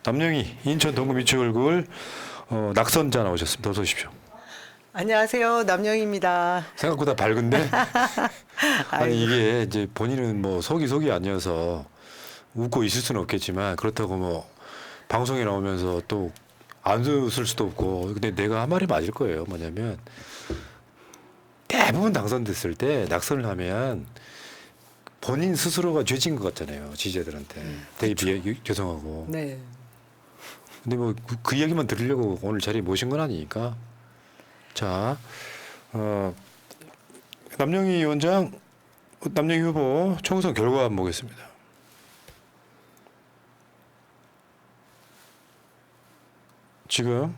남영희 인천 동구 미추 얼굴 낙선자 나오셨습니다. 어서 오십시오. 안녕하세요. 남영희입니다. 생각보다 밝은데 아니 아이고. 이게 이제 본인은 뭐 속이 아니어서 웃고 있을 수는 없겠지만 그렇다고 뭐 방송에 나오면서 또 안 웃을 수도 없고 근데 내가 한 말이 맞을 거예요. 뭐냐면 대부분 당선됐을 때 낙선을 하면 본인 스스로가 죄진 것 같잖아요. 지지자들한테 되게 죄송하고. 네. 근데 뭐 그 이야기만 들으려고 오늘 자리에 모신 건 아니니까. 자, 남영희 위원장, 남영희 후보 총선 결과 한번 보겠습니다. 지금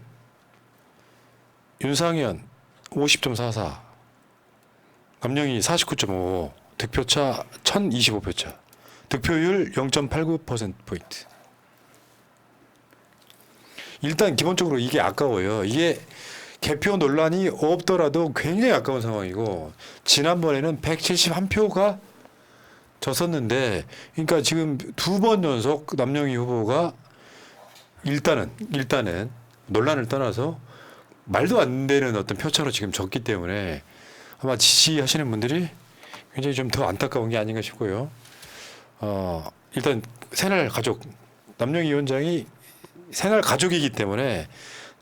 윤상현 50.44, 남영희 49.55, 득표차 1025표차, 득표율 0.89%포인트. 일단 기본적으로 이게 아까워요. 이게 개표 논란이 없더라도 굉장히 아까운 상황이고 지난번에는 171표가 졌었는데 그러니까 지금 두 번 연속 남영희 후보가 일단은 논란을 떠나서 말도 안 되는 어떤 표차로 지금 졌기 때문에 아마 지지하시는 분들이 굉장히 좀 더 안타까운 게 아닌가 싶고요. 일단 새날 가족 남영희 위원장이 새날 가족이기 때문에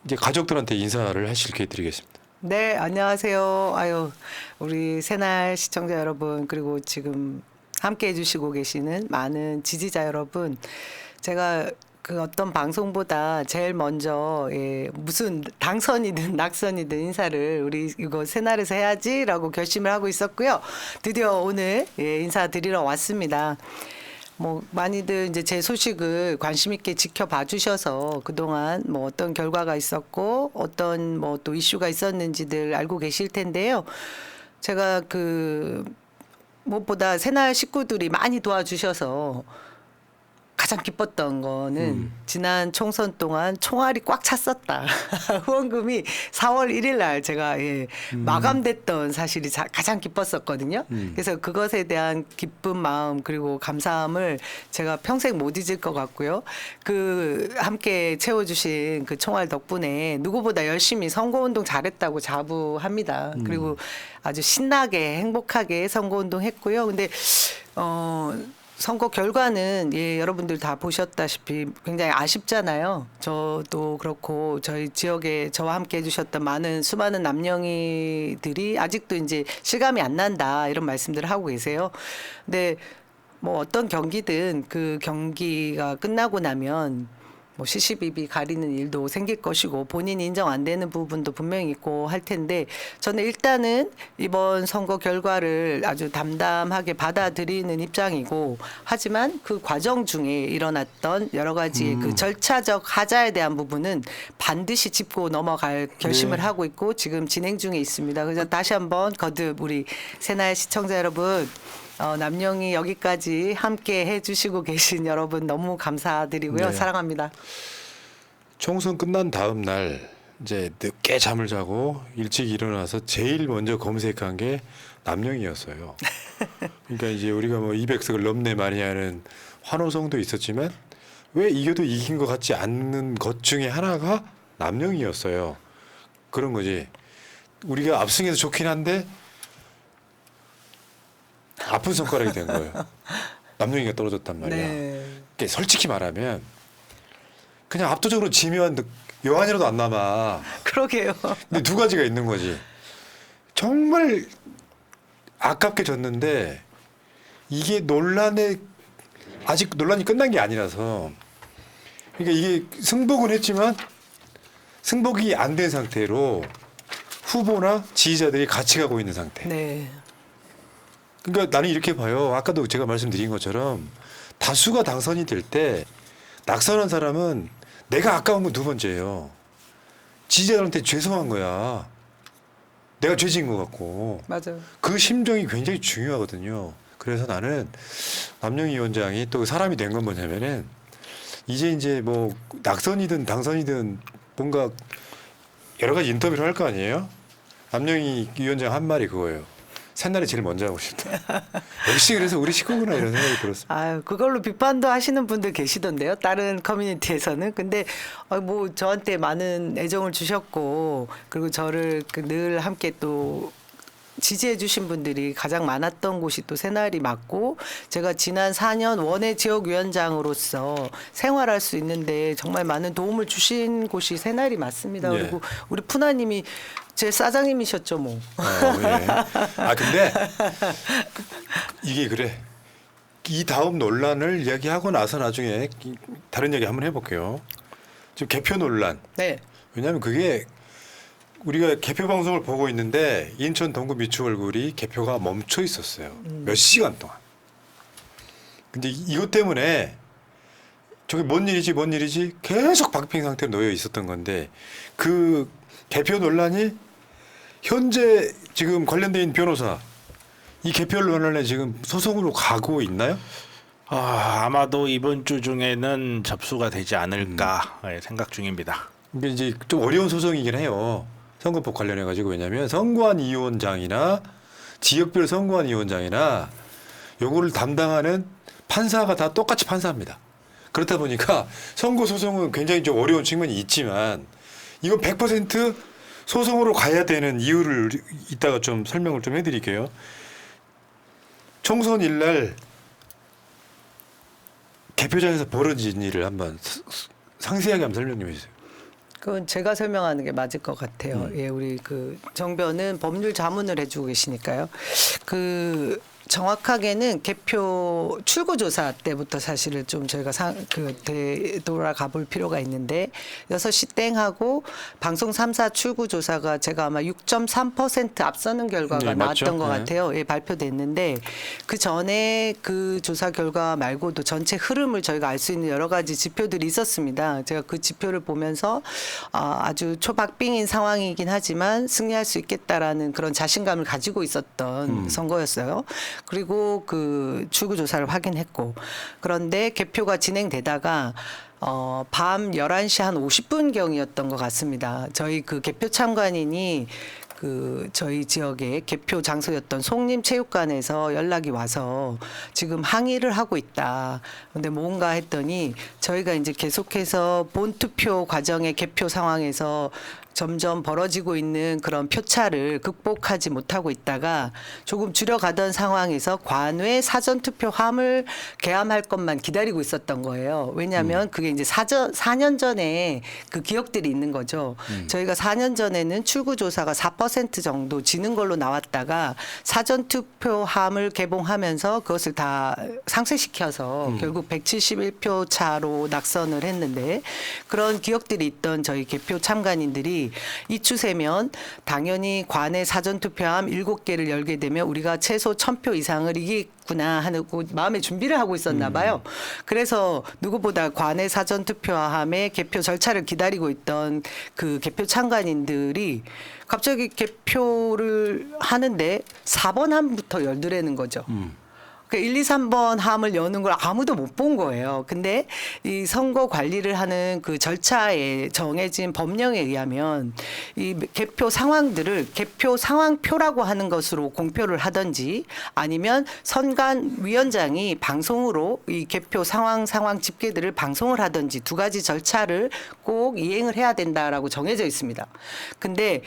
이제 가족들한테 인사를 하실 기회 드리겠습니다. 네, 안녕하세요. 아유, 우리 새날 시청자 여러분, 그리고 지금 함께 해주시고 계시는 많은 지지자 여러분. 제가 그 어떤 방송보다 제일 먼저 무슨 당선이든 낙선이든 인사를 우리 이거 새날에서 해야지라고 결심을 하고 있었고요. 드디어 오늘 인사드리러 왔습니다. 뭐 많이들 이제 제 소식을 관심 있게 지켜봐 주셔서 그동안 뭐 어떤 결과가 있었고 어떤 뭐 또 이슈가 있었는지들 알고 계실 텐데요. 제가 그 무엇보다 새날 식구들이 많이 도와주셔서 가장 기뻤던 거는 지난 총선 동안 총알이 꽉 찼었다. 후원금이 4월 1일 날 제가 마감됐던 사실이 가장 기뻤었거든요. 그래서 그것에 대한 기쁜 마음 그리고 감사함을 제가 평생 못 잊을 것 같고요. 그 함께 채워주신 그 총알 덕분에 누구보다 열심히 선거운동 잘했다고 자부합니다. 그리고 아주 신나게 행복하게 선거운동 했고요. 근데 선거 결과는 여러분들 다 보셨다시피 굉장히 아쉽잖아요. 저도 그렇고 저희 지역에 저와 함께 해주셨던 수많은 남영이들이 아직도 이제 실감이 안 난다 이런 말씀들을 하고 계세요. 근데 뭐 어떤 경기든 그 경기가 끝나고 나면 뭐 시시비비 가리는 일도 생길 것이고 본인이 인정 안 되는 부분도 분명히 있고 할 텐데 저는 일단은 이번 선거 결과를 아주 담담하게 받아들이는 입장이고 하지만 그 과정 중에 일어났던 여러 가지 그 절차적 하자에 대한 부분은 반드시 짚고 넘어갈 결심을 네. 하고 있고 지금 진행 중에 있습니다. 그래서 다시 한번 거듭 우리 새날 시청자 여러분 남영희 여기까지 함께 해주시고 계신 여러분 너무 감사드리고요. 네. 사랑합니다. 총선 끝난 다음 날 이제 늦게 잠을 자고 일찍 일어나서 제일 먼저 검색한 게 남영이었어요. 그러니까 이제 우리가 뭐 200석을 넘네 많이 하는 환호성도 있었지만 왜 이겨도 이긴 것 같지 않는 것 중에 하나가 남영이었어요. 그런 거지. 우리가 압승해서 좋긴 한데 아픈 손가락이 된 거예요. 남영이가 떨어졌단 말이야. 네. 그러니까 솔직히 말하면 그냥 압도적으로 지면 여한이라도 안 남아. 그러게요. 근데 두 가지가 있는 거지. 정말 아깝게 졌는데 이게 아직 논란이 끝난 게 아니라서 그러니까 이게 승복은 했지만 승복이 안 된 상태로 후보나 지지자들이 같이 가고 있는 상태. 네. 그러니까 나는 이렇게 봐요. 아까도 제가 말씀드린 것처럼 다수가 당선이 될 때 낙선한 사람은 내가 아까운 건 두 번째예요. 지지자들한테 죄송한 거야. 내가 죄진 것 같고. 맞아요. 그 심정이 굉장히 중요하거든요. 그래서 나는 남영희 위원장이 또 사람이 된 건 뭐냐면은 이제 뭐 낙선이든 당선이든 뭔가 여러 가지 인터뷰를 할 거 아니에요? 남영희 위원장 한 말이 그거예요. 새날이 제일 먼저 하고 싶다. 역시 그래서 우리 식구구나 이런 생각이 들었습니다. 아유, 그걸로 비판도 하시는 분들 계시던데요. 다른 커뮤니티에서는. 근데 뭐 저한테 많은 애정을 주셨고 그리고 저를 늘 함께 또 지지해 주신 분들이 가장 많았던 곳이 또 새날이 맞고 제가 지난 4년 원외 지역위원장으로서 생활할 수 있는데 정말 많은 도움을 주신 곳이 새날이 맞습니다. 예. 그리고 우리 푸나님이 제 사장님이셨죠 뭐. 예. 아 근데 이게 그래. 이 다음 논란을 이야기하고 나서 나중에 다른 얘기 한번 해볼게요. 지금 개표 논란. 네. 왜냐하면 그게 우리가 개표 방송을 보고 있는데 인천 동구 미추 얼굴이 개표가 멈춰 있었어요. 몇 시간 동안. 근데 이것 때문에 저게 뭔 일이지 계속 박빙 상태로 놓여 있었던 건데 그 개표 논란이 현재 지금 관련돼 있는 변호사 이 개표 논란에 지금 소송으로 가고 있나요? 아마도 이번 주 중에는 접수가 되지 않을까 생각 중입니다. 이게 이제 좀 어려운 소송이긴 해요. 선거법 관련해 가지고 왜냐하면 선관위원장이나 지역별 선관위원장이나 요거를 담당하는 판사가 다 똑같이 판사입니다. 그렇다 보니까 선거 소송은 굉장히 좀 어려운 측면이 있지만 이건 100% 소송으로 가야 되는 이유를 이따가 좀 설명을 좀 해드릴게요. 총선 일날 개표장에서 벌어진 일을 한번 상세하게 한번 설명 좀 해주세요. 그건 제가 설명하는 게 맞을 것 같아요. 예, 우리 그 정변은 법률 자문을 해주고 계시니까요. 그 정확하게는 개표 출구조사 때부터 사실은 좀 저희가 되돌아가 볼 필요가 있는데 6시 땡 하고 방송 3사 출구조사가 제가 아마 6.3% 앞서는 결과가 네, 맞죠? 나왔던 것 네. 같아요. 예, 발표됐는데 그 전에 그 조사 결과 말고도 전체 흐름을 저희가 알 수 있는 여러 가지 지표들이 있었습니다. 제가 그 지표를 보면서 아주 초박빙인 상황이긴 하지만 승리할 수 있겠다라는 그런 자신감을 가지고 있었던 선거였어요. 그리고 그 출구조사를 확인했고 그런데 개표가 진행되다가 밤 11시 한 50분경이었던 것 같습니다. 저희 그 개표 참관인이 그 저희 지역의 개표 장소였던 송림체육관에서 연락이 와서 지금 항의를 하고 있다. 근데 뭔가 했더니 저희가 이제 계속해서 본투표 과정의 개표 상황에서 점점 벌어지고 있는 그런 표차를 극복하지 못하고 있다가 조금 줄여가던 상황에서 관외 사전투표함을 개함할 것만 기다리고 있었던 거예요. 왜냐하면 그게 이제 4년 전에 그 기억들이 있는 거죠. 저희가 4년 전에는 출구조사가 4% 정도 지는 걸로 나왔다가 사전투표함을 개봉하면서 그것을 다 상쇄시켜서 결국 171표 차로 낙선을 했는데 그런 기억들이 있던 저희 개표 참관인들이 이 추세면 당연히 관내 사전투표함 7개를 열게 되면 우리가 최소 1000표 이상을 이기겠구나 하는 마음의 준비를 하고 있었나 봐요. 그래서 누구보다 관내 사전투표함의 개표 절차를 기다리고 있던 그 개표 참관인들이 갑자기 개표를 하는데 4번 함부터 열더라는 거죠. 그러니까 1, 2, 3번 함을 여는 걸 아무도 못 본 거예요. 근데 이 선거 관리를 하는 그 절차에 정해진 법령에 의하면 이 개표 상황들을 개표 상황표라고 하는 것으로 공표를 하든지 아니면 선관위원장이 방송으로 이 개표 상황 집계들을 방송을 하든지 두 가지 절차를 꼭 이행을 해야 된다라고 정해져 있습니다. 근데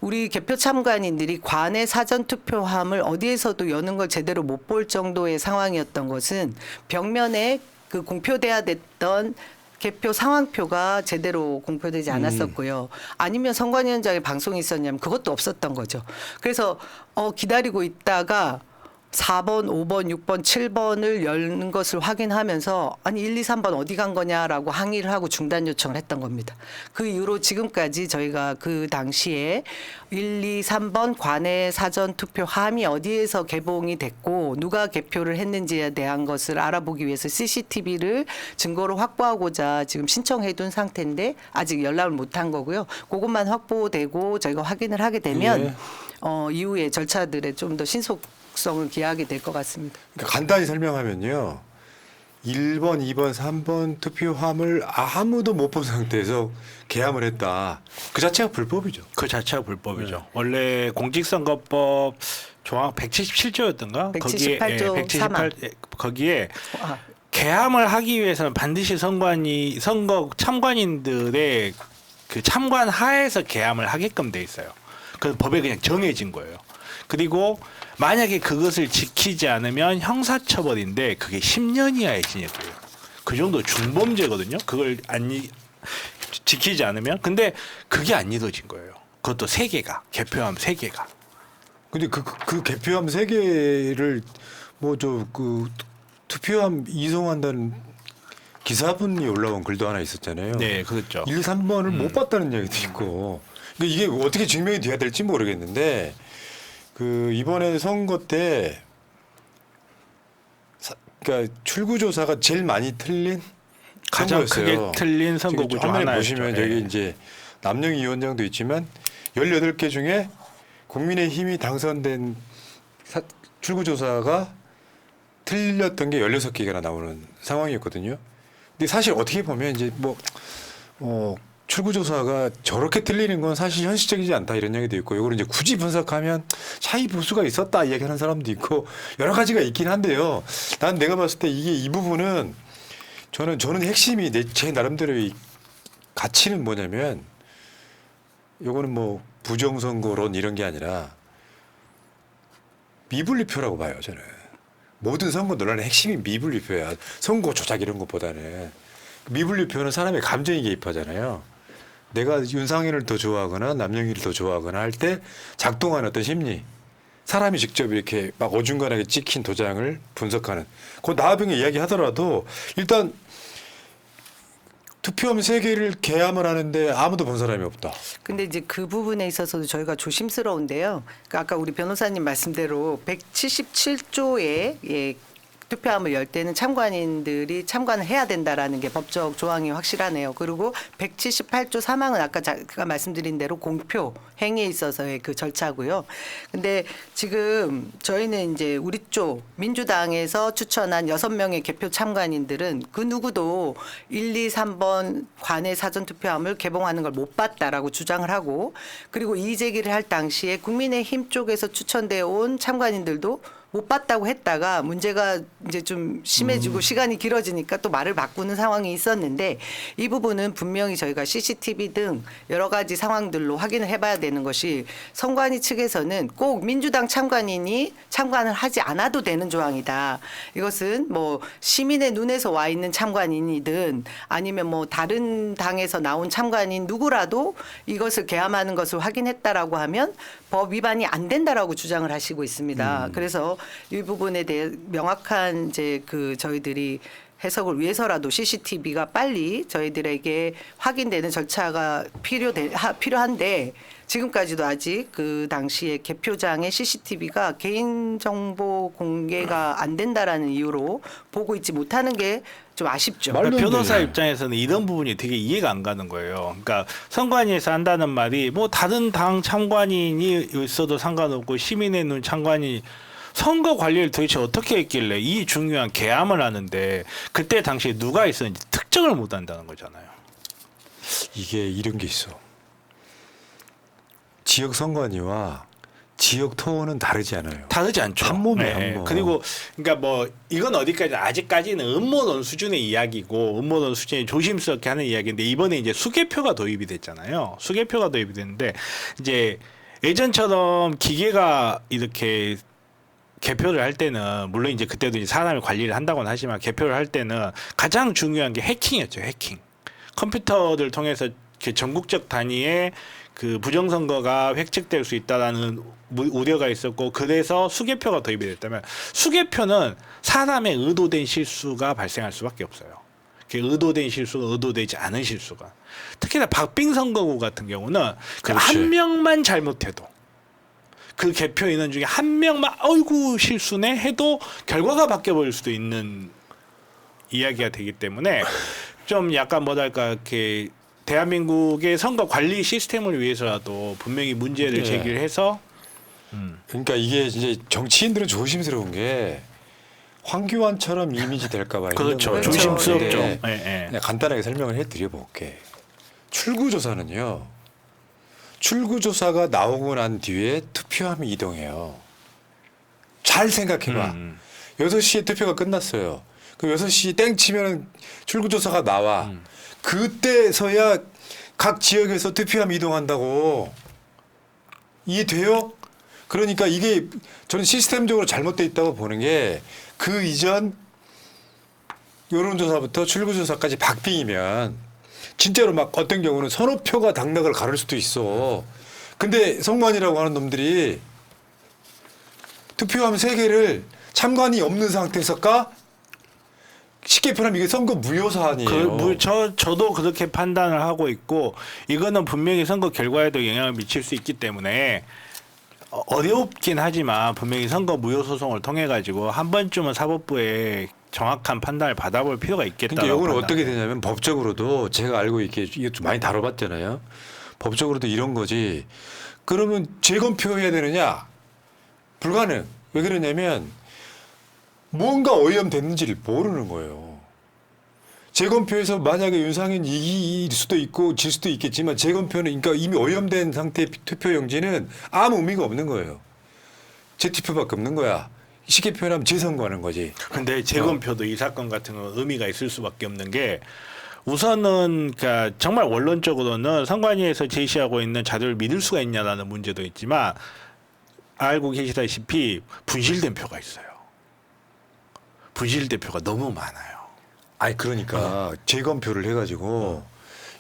우리 개표 참관인들이 관내 사전투표함을 어디에서도 여는 걸 제대로 못 볼 정도의 상황이었던 것은 벽면에 그 공표돼야 됐던 개표 상황표가 제대로 공표되지 않았었고요. 아니면 선관위원장의 방송이 있었냐면 그것도 없었던 거죠. 그래서 기다리고 있다가 4번, 5번, 6번, 7번을 열는 것을 확인하면서 아니 1, 2, 3번 어디 간 거냐라고 항의를 하고 중단 요청을 했던 겁니다. 그 이후로 지금까지 저희가 그 당시에 1, 2, 3번 관내 사전투표함이 어디에서 개봉이 됐고 누가 개표를 했는지에 대한 것을 알아보기 위해서 CCTV를 증거로 확보하고자 지금 신청해 둔 상태인데 아직 연락을 못한 거고요. 그것만 확보되고 저희가 확인을 하게 되면 이후에 절차들에 좀 더 신속성을 기하게 될 것 같습니다. 그러니까 간단히 설명하면요. 1번, 2번, 3번 투표함을 아무도 못 본 상태에서 개함을 했다. 그 자체가 불법이죠. 그 자체가 불법이죠. 원래 공직선거법 조항 177조였던가 178조 178 거기에 아, 개함을 하기 위해서는 반드시 선거 참관인들의 그 참관 하에서 개함을 하게끔 돼 있어요. 그 법에 그냥 정해진 거예요. 그리고 만약에 그것을 지키지 않으면 형사처벌인데 그게 10년 이하의 징역이에요. 그 정도 중범죄거든요. 그걸 지키지 않으면. 근데 그게 안 이루어진 거예요. 그것도 3개가 개표함 3개가. 근데 그 개표함 3개를 뭐 그 투표함 이송한다는 기사분이 올라온 글도 하나 있었잖아요. 네, 그렇죠. 1, 3번을 못 봤다는 얘기도 있고. 그러니까 이게 어떻게 증명이 돼야 될지 모르겠는데 그 이번에 선거 때 그러니까 출구조사가 제일 많이 틀린 가장 선거였어요. 크게 틀린 선거 지금 구조 화면에 하나였죠. 보시면 예. 여기 이제 남영위원장도 있지만 18개 중에 국민의힘이 당선된 출구조사가 틀렸던 게 16개가 나오는 상황이었거든요. 근데 사실 어떻게 보면 이제 출구조사가 저렇게 틀리는 건 사실 현실적이지 않다 이런 얘기도 있고 이걸 이제 굳이 분석하면 차이 보수가 있었다 이야기하는 사람도 있고 여러 가지가 있긴 한데요. 난 내가 봤을 때 이 부분은 저는 핵심이 제 나름대로의 가치는 뭐냐면 요거는 뭐 부정선거론 이런 게 아니라 미분리표라고 봐요. 저는 모든 선거 논란의 핵심이 미분리표야. 선거 조작 이런 것보다는 미분리표는 사람의 감정이 개입하잖아요. 내가 윤상현을 더 좋아하거나 남영희를 더 좋아하거나 할 때 작동하는 어떤 심리. 사람이 직접 이렇게 막 어중간하게 찍힌 도장을 분석하는. 그 나화병에 이야기하더라도 일단 투표함 3개를 개함을 하는데 아무도 본 사람이 없다. 근데 이제 그 부분에 있어서도 저희가 조심스러운데요. 그러니까 아까 우리 변호사님 말씀대로 177조에 투표함을 열 때는 참관인들이 참관을 해야 된다라는 게 법적 조항이 확실하네요. 그리고 178조 3항은 아까 제가 말씀드린 대로 공표 행위에 있어서의 그 절차고요. 근데 지금 저희는 이제 우리 쪽 민주당에서 추천한 6명의 개표 참관인들은 그 누구도 1, 2, 3번 관내 사전 투표함을 개봉하는 걸 못 봤다라고 주장을 하고 그리고 이의 제기를 할 당시에 국민의힘 쪽에서 추천되어 온 참관인들도 못 봤다고 했다가 문제가 이제 좀 심해지고 시간이 길어지니까 또 말을 바꾸는 상황이 있었는데 이 부분은 분명히 저희가 CCTV 등 여러 가지 상황들로 확인을 해봐야 되는 것이 선관위 측에서는 꼭 민주당 참관인이 참관을 하지 않아도 되는 조항이다. 이것은 뭐 시민의 눈에서 와 있는 참관인이든 아니면 뭐 다른 당에서 나온 참관인 누구라도 이것을 개함하는 것을 확인했다라고 하면 법 위반이 안 된다라고 주장을 하시고 있습니다. 그래서 이 부분에 대해 명확한 이제 그 저희들이 해석을 위해서라도 CCTV가 빨리 저희들에게 확인되는 절차가 필요한데 지금까지도 아직 그 당시에 개표장의 CCTV가 개인정보 공개가 안 된다라는 이유로 보고 있지 못하는 게 좀 아쉽죠. 말도 안 변호사 되네. 입장에서는 이런 부분이 되게 이해가 안 가는 거예요. 그러니까 선관위에서 한다는 말이 뭐 다른 당 참관인이 있어도 상관없고 시민의 눈 참관이 선거 관리를 도대체 어떻게 했길래 이 중요한 개함을 하는데 그때 당시에 누가 있었는지 특정을 못 한다는 거잖아요. 이게 이런 게 있어. 지역 선관위와 지역 토원은 다르지 않아요. 다르지 않죠. 한 몸이에요, 한 몸. 그리고 그러니까 뭐 이건 어디까지 아직까지는 음모론 수준의 이야기고 음모론 수준이 조심스럽게 하는 이야기인데 이번에 이제 수개표가 도입이 됐잖아요. 수개표가 도입이 됐는데 이제 예전처럼 기계가 이렇게 개표를 할 때는 물론 이제 그때도 이제 사람이 관리를 한다고는 하지만 개표를 할 때는 가장 중요한 게 해킹이었죠. 해킹. 컴퓨터를 통해서 이렇게 전국적 단위의 그 부정선거가 획책될 수 있다라는 우려가 있었고 그래서 수개표가 도입이 됐다면 수개표는 사람의 의도된 실수가 발생할 수밖에 없어요. 의도된 실수가 의도되지 않은 실수가. 특히나 박빙 선거구 같은 경우는 그 한 명만 잘못해도 그 개표 인원 중에 한 명만 어이구 실수네 해도 결과가 바뀌어 버릴 수도 있는 이야기가 되기 때문에 좀 약간 뭐랄까 이렇게 대한민국의 선거 관리 시스템을 위해서라도 분명히 문제를 네. 제기를 해서 그러니까 이게 이제 정치인들은 조심스러운 게 황교안처럼 이미지 될까봐 그렇죠. 그렇죠. 조심스럽죠. 네. 예, 예. 간단하게 설명을 해드려볼게. 출구조사는요. 출구조사가 나오고 난 뒤에 투표함이 이동해요. 잘 생각해봐. 6시에 투표가 끝났어요. 그럼 6시 땡 치면 출구조사가 나와. 그때서야 각 지역에서 투표함 이동한다고. 이해돼요? 그러니까 이게 저는 시스템적으로 잘못돼 있다고 보는 게 그 이전 여론조사부터 출구조사까지 박빙이면 진짜로 막 어떤 경우는 서너 표가 당락을 가를 수도 있어. 근데 성관이라고 하는 놈들이 투표함 3개를 참관이 없는 상태에서 까? 쉽게 표현하면 이게 선거 무효 사안이에요. 저도 그렇게 판단을 하고 있고 이거는 분명히 선거 결과에도 영향을 미칠 수 있기 때문에 어렵긴 하지만 분명히 선거 무효 소송을 통해 가지고 한 번쯤은 사법부에 정확한 판단을 받아볼 필요가 있겠다. 그러니까 이거는 어떻게 되냐면 법적으로도 제가 알고 있게 이게 좀 많이 다뤄봤잖아요. 법적으로도 이런 거지. 그러면 재검표해야 되느냐? 불가능. 왜 그러냐면 뭔가 오염됐는지를 모르는 거예요. 재검표에서 만약에 윤상현 이길 수도 있고 질 수도 있겠지만 재검표는 그러니까 이미 오염된 상태의 투표용지는 아무 의미가 없는 거예요. 재투표밖에 없는 거야. 쉽게 표현하면 재선거하는 거지. 근데 재검표도 이 사건 같은 건 의미가 있을 수밖에 없는 게 우선은 그러니까 정말 원론적으로는 선관위에서 제시하고 있는 자료를 믿을 수가 있냐라는 문제도 있지만 알고 계시다시피 분실된 표가 있어요. 분실된 표가 너무 많아요. 아니 그러니까 재검표를 해가지고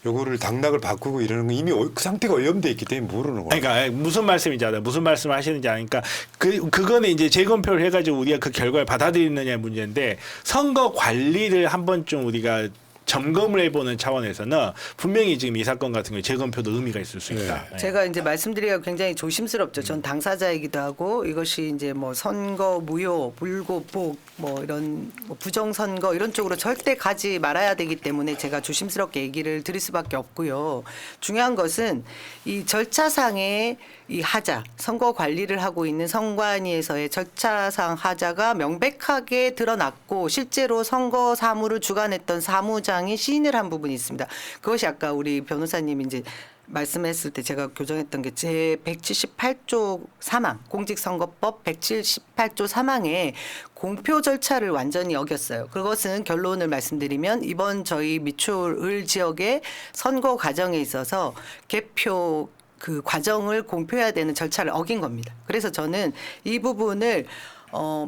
요거를 당락을 바꾸고 이러는 건 이미 그 상태가 오염돼 있기 때문에 모르는 거야. 그러니까 무슨 말씀인지 알아요. 무슨 말씀을 하시는지 아니까 그거는 이제 재검표를 해가지고 우리가 그 결과를 받아들이느냐의 문제인데 선거 관리를 한 번쯤 우리가 점검을 해보는 차원에서는 분명히 지금 이 사건 같은 경우에 재검표도 의미가 있을 수 있다. 네. 제가 이제 말씀드리기가 굉장히 조심스럽죠. 전 당사자이기도 하고 이것이 이제 뭐 선거 무효, 불고복 뭐 이런 뭐 부정선거 이런 쪽으로 절대 가지 말아야 되기 때문에 제가 조심스럽게 얘기를 드릴 수밖에 없고요. 중요한 것은 이 절차상의 이 하자, 선거 관리를 하고 있는 선관위에서의 절차상 하자가 명백하게 드러났고 실제로 선거 사무를 주관했던 사무장이 시인을 한 부분이 있습니다. 그것이 아까 우리 변호사님이 이제 말씀했을 때 제가 교정했던 게 제 178조 3항 공직선거법 178조 3항에 공표 절차를 완전히 어겼어요. 그것은 결론을 말씀드리면 이번 저희 미추홀 지역의 선거 과정에 있어서 개표 그 과정을 공표해야 되는 절차를 어긴 겁니다. 그래서 저는 이 부분을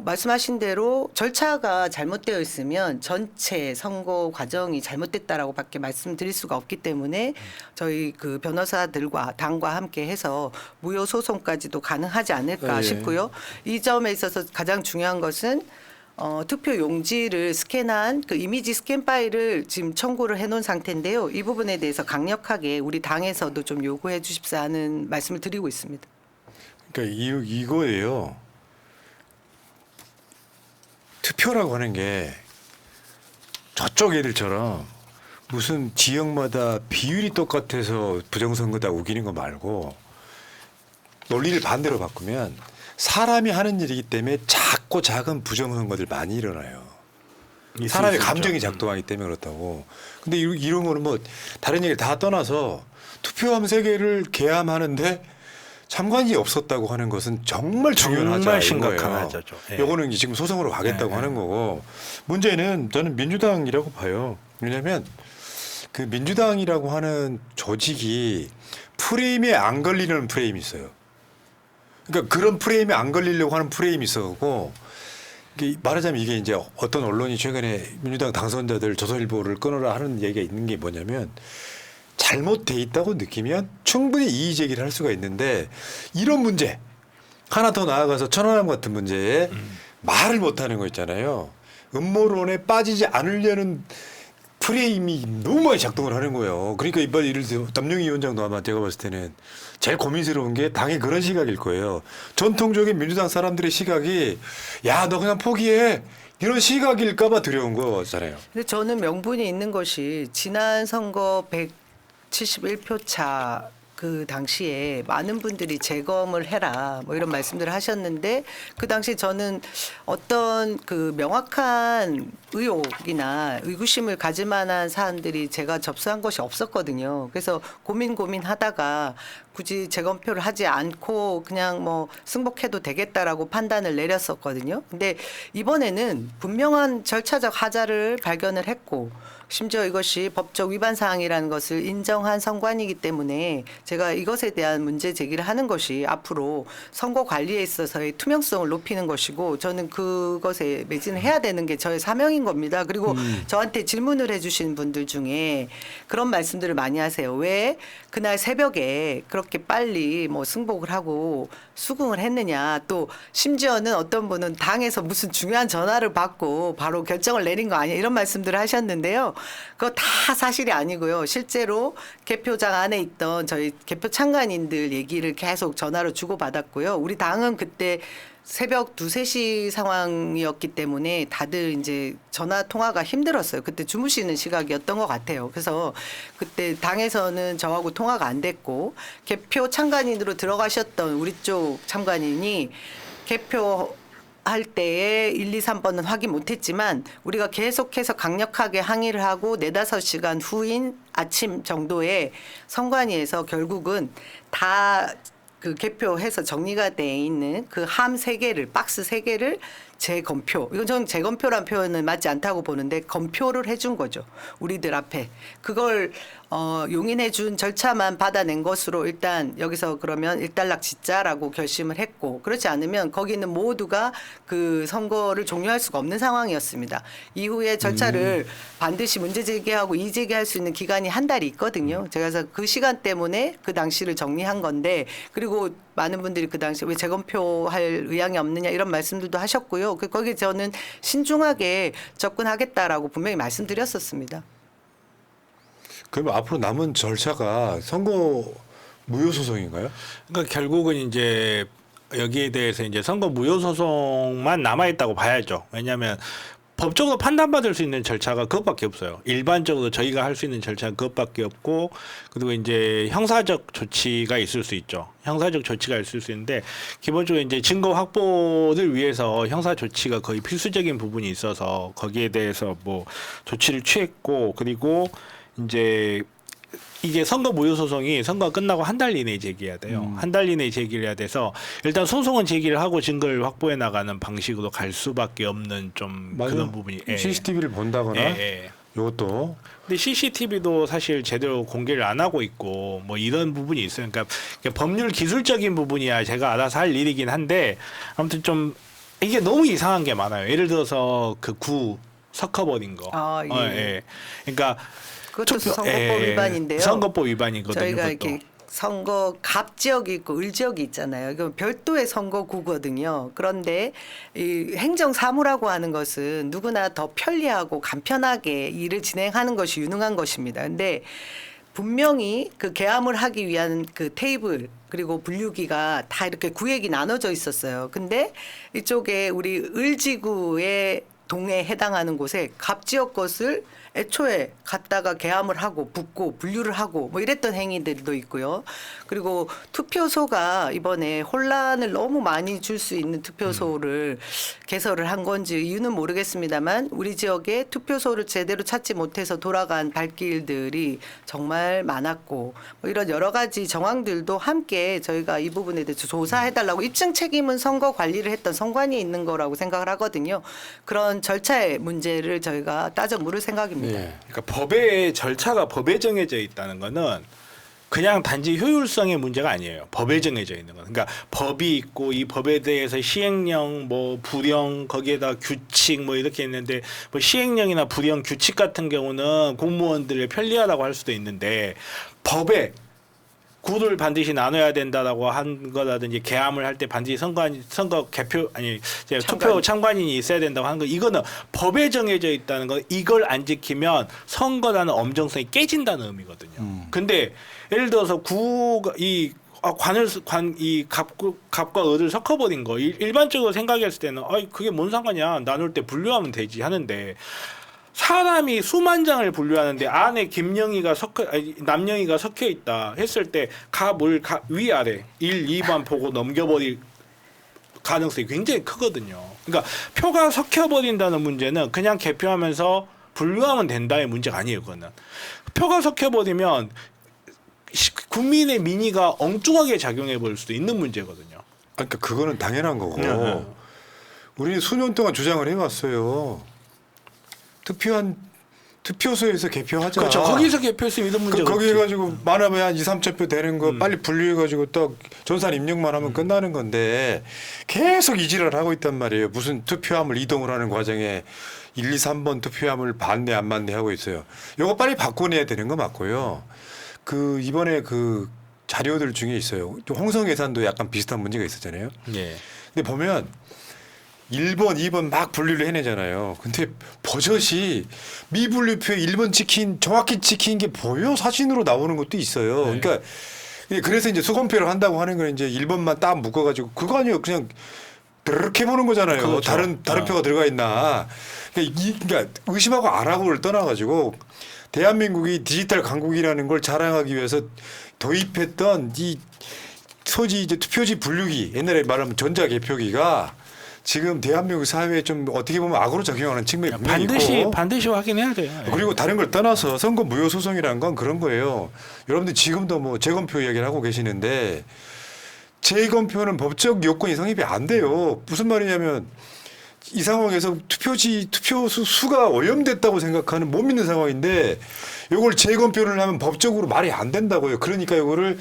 말씀하신 대로 절차가 잘못되어 있으면 전체 선거 과정이 잘못됐다라고밖에 말씀드릴 수가 없기 때문에 저희 그 변호사들과 당과 함께 해서 무효 소송까지도 가능하지 않을까 예. 싶고요. 이 점에 있어서 가장 중요한 것은 투표 용지를 스캔한 그 이미지 스캔 파일을 지금 청구를 해놓은 상태인데요. 이 부분에 대해서 강력하게 우리 당에서도 좀 요구해 주십사 하는 말씀을 드리고 있습니다. 그러니까 이거예요. 투표라고 하는 게 저쪽 애들처럼 무슨 지역마다 비율이 똑같아서 부정선거다 우기는 거 말고 논리를 반대로 바꾸면 사람이 하는 일이기 때문에 작고 작은 부정선거들 많이 일어나요. 사람의 감정이 작동하기 때문에 그렇다고. 근데 이런 거는 뭐 다른 얘기 다 떠나서 투표함 3개를 개함하는데 참관이 없었다고 하는 것은 정말 중요한 하자. 정말 심각한 하자죠. 예. 요거는 지금 소송으로 가겠다고 하는 거고 문제는 저는 민주당이라고 봐요. 왜냐하면 그 민주당이라고 하는 조직이 프레임에 안 걸리는 프레임이 있어요. 그러니까 그런 프레임에 안 걸리려고 하는 프레임이 있어갖고 말하자면 이게 이제 어떤 언론이 최근에 민주당 당선자들 조선일보를 끊어라 하는 얘기가 있는 게 뭐냐면 잘못돼 있다고 느끼면 충분히 이의 제기를 할 수가 있는데 이런 문제 하나 더 나아가서 천안함 같은 문제에 말을 못하는 거 있잖아요. 음모론에 빠지지 않으려는 프레임이 너무 많이 작동을 하는 거예요. 그러니까 이번 예를 들어 남영희 위원장도 아마 제가 봤을 때는 제일 고민스러운 게 당의 그런 시각일 거예요. 전통적인 민주당 사람들의 시각이 야, 너 그냥 포기해. 이런 시각일까 봐 두려운 거잖아요. 근데 저는 명분이 있는 것이 지난 선거 171표 차 그 당시에 많은 분들이 재검을 해라 뭐 이런 말씀들을 하셨는데 그 당시 저는 어떤 그 명확한 의혹이나 의구심을 가질 만한 사안들이 제가 접수한 것이 없었거든요. 그래서 고민하다가 굳이 재검표를 하지 않고 그냥 뭐 승복해도 되겠다라고 판단을 내렸었거든요. 근데 이번에는 분명한 절차적 하자를 발견을 했고 심지어 이것이 법적 위반 사항이라는 것을 인정한 선관위이기 때문에 제가 이것에 대한 문제 제기를 하는 것이 앞으로 선거 관리에 있어서의 투명성을 높이는 것이고 저는 그것에 매진을 해야 되는 게 저의 사명인 겁니다. 그리고 저한테 질문을 해주신 분들 중에 그런 말씀들을 많이 하세요. 왜 그날 새벽에 그렇게 빨리 뭐 승복을 하고 수긍을 했느냐. 또 심지어는 어떤 분은 당에서 무슨 중요한 전화를 받고 바로 결정을 내린 거 아니야 이런 말씀들을 하셨는데요. 그거 다 사실이 아니고요. 실제로 개표장 안에 있던 저희 개표 참관인들 얘기를 계속 전화로 주고받았고요. 우리 당은 그때 새벽 2, 3시 상황이었기 때문에 다들 이제 전화 통화가 힘들었어요. 그때 주무시는 시각이었던 것 같아요. 그래서 그때 당에서는 저하고 통화가 안 됐고 개표 참관인으로 들어가셨던 우리 쪽 참관인이 개표 할 때에 1, 2, 3번은 확인 못했지만 우리가 계속해서 강력하게 항의를 하고 4, 5시간 후인 아침 정도에 선관위에서 결국은 다 그 개표해서 정리가 돼 있는 그 함 3개를 박스 3개를 재검표. 이건 저는 재검표란 표현은 맞지 않다고 보는데 검표를 해준 거죠. 우리들 앞에. 그걸 용인해 준 절차만 받아낸 것으로 일단 여기서 그러면 일단락 짓자라고 결심을 했고 그렇지 않으면 거기는 모두가 그 선거를 종료할 수가 없는 상황이었습니다. 이후에 절차를 반드시 문제 제기하고 이의 제기할 수 있는 기간이 한 달이 있거든요. 제가 그래서 그 시간 때문에 그 당시를 정리한 건데 그리고 많은 분들이 그 당시에 왜 재검표할 의향이 없느냐 이런 말씀들도 하셨고요. 거기에 저는 신중하게 접근하겠다라고 분명히 말씀드렸었습니다. 그럼 앞으로 남은 절차가 선거 무효 소송인가요? 그러니까 결국은 이제 여기에 대해서 이제 선거 무효 소송만 남아 있다고 봐야죠. 왜냐하면 법적으로 판단받을 수 있는 절차가 그것밖에 없어요. 일반적으로 저희가 할 수 있는 절차가 그것밖에 없고 그리고 이제 형사적 조치가 있을 수 있죠. 형사적 조치가 있을 수 있는데 기본적으로 이제 증거 확보를 위해서 형사 조치가 거의 필수적인 부분이 있어서 거기에 대해서 뭐 조치를 취했고 그리고 이제 이게 선거 무효 소송이 선거가 끝나고 한 달 이내에 제기해야 돼요. 한 달 이내에 제기를 해야 돼서 일단 소송은 제기를 하고 증거를 확보해 나가는 방식으로 갈 수밖에 없는 좀 맞아요. 그런 부분이. CCTV를 본다거나 이것도. 근데 CCTV도 사실 제대로 공개를 안 하고 있고 뭐 이런 부분이 있어요. 그러니까 법률 기술적인 부분이야 제가 알아서 할 일이긴 한데 아무튼 좀 이게 너무 이상한 게 많아요. 예를 들어서 그 구 섞어버린 거. 아, 예. 예. 그러니까 그것도 선거법 위반인데요. 선거법 위반이거든요. 저희가 그것도. 이렇게 선거 갑 지역이 있고 을 지역이 있잖아요. 이건 별도의 선거구거든요. 그런데 이 행정사무라고 하는 것은 누구나 더 편리하고 간편하게 일을 진행하는 것이 유능한 것입니다. 근데 분명히 그 개함을 하기 위한 그 테이블 그리고 분류기가 다 이렇게 구획이 나눠져 있었어요. 근데 이쪽에 우리 을지구의 동에 해당하는 곳에 갑 지역 것을 애초에 갖다가 개함을 하고 붓고 분류를 하고 뭐 이랬던 행위들도 있고요. 그리고 투표소가 이번에 혼란을 너무 많이 줄 수 있는 투표소를 개설을 한 건지 이유는 모르겠습니다만 우리 지역에 투표소를 제대로 찾지 못해서 돌아간 발길들이 정말 많았고 뭐 이런 여러 가지 정황들도 함께 저희가 이 부분에 대해서 조사해달라고 입증 책임은 선거 관리를 했던 선관위에 있는 거라고 생각을 하거든요. 그런 절차의 문제를 저희가 따져 물을 생각입니다. 그러니까 법의 절차가 법에 정해져 있다는 거는 그냥 단지 효율성의 문제가 아니에요. 법에 정해져 있는 건. 그러니까 법이 있고 이 법에 대해서 시행령, 뭐 부령 거기에다 규칙 뭐 이렇게 있는데 뭐 시행령이나 부령 규칙 같은 경우는 공무원들의 편리하다고 할 수도 있는데 법에 구를 반드시 나눠야 된다라고 한 거라든지 개함을 할 때 반드시 선거 개표 아니 투표 참관인이 있어야 된다고 하는 거 이거는 법에 정해져 있다는 건 이걸 안 지키면 선거라는 엄정성이 깨진다는 의미거든요. 근데 예를 들어서 이 갑과 을을 섞어버린 거 일반적으로 생각했을 때는 그게 뭔 상관이야 나눌 때 분류하면 되지 하는데 사람이 수만 장을 분류하는데 안에 남영이가 섞여 있다 했을 때 위아래 1, 2번 보고 넘겨버릴 가능성이 굉장히 크거든요. 그러니까 표가 섞여버린다는 문제는 그냥 개표하면서 분류하면 된다의 문제가 아니에요. 그거는 표가 섞여버리면 국민의 민의가 엉뚱하게 작용해버릴 수도 있는 문제거든요. 그러니까 그거는 당연한 거고 우리는 수년 동안 주장을 해왔어요. 투표소에서 개표하자. 그렇죠. 거기서 개표했으면 이런 문제가 거기 없지. 해가지고 많으면 한 2, 3천 표 되는 거 빨리 분류해가지고 또 전산 입력만 하면 끝나는 건데 계속 이지랄 하고 있단 말이에요. 무슨 투표함을 이동을 하는 과정에 1, 2, 3번 투표함을 반대 안 반대 하고 있어요. 이거 빨리 바꿔내야 되는 거 맞고요. 그 이번에 그 자료들 중에 있어요. 홍성 예산도 약간 비슷한 문제가 있었잖아요. 예. 근데 보면 1번, 2번 막 분류를 해내잖아요. 근데 버젓이 미분류표에 1번 정확히 찍힌 게 보여 사진으로 나오는 것도 있어요. 네. 그러니까 그래서 이제 수검표를 한다고 하는 건 이제 1번만 딱 묶어가지고 그거 아니에요. 그냥 드르륵 해보는 거잖아요. 그렇죠. 다른 표가 들어가 있나. 그러니까 의심하고 안 하고를 떠나가지고 대한민국이 디지털 강국이라는 걸 자랑하기 위해서 도입했던 이 소지 이제 투표지 분류기 옛날에 말하면 전자개표기가 지금 대한민국 사회에 좀 어떻게 보면 악으로 작용하는 측면이 분명히 있고 반드시 확인해야 돼요. 그리고 다른 걸 떠나서 선거 무효 소송이라는 건 그런 거예요. 여러분들 지금도 뭐 재검표 이야기를 하고 계시는데 재검표는 법적 요건이 성립이 안 돼요. 무슨 말이냐면 이 상황에서 투표수 수가 오염됐다고 생각하는 못 믿는 상황인데 이걸 재검표를 하면 법적으로 말이 안 된다고요. 그러니까 이거를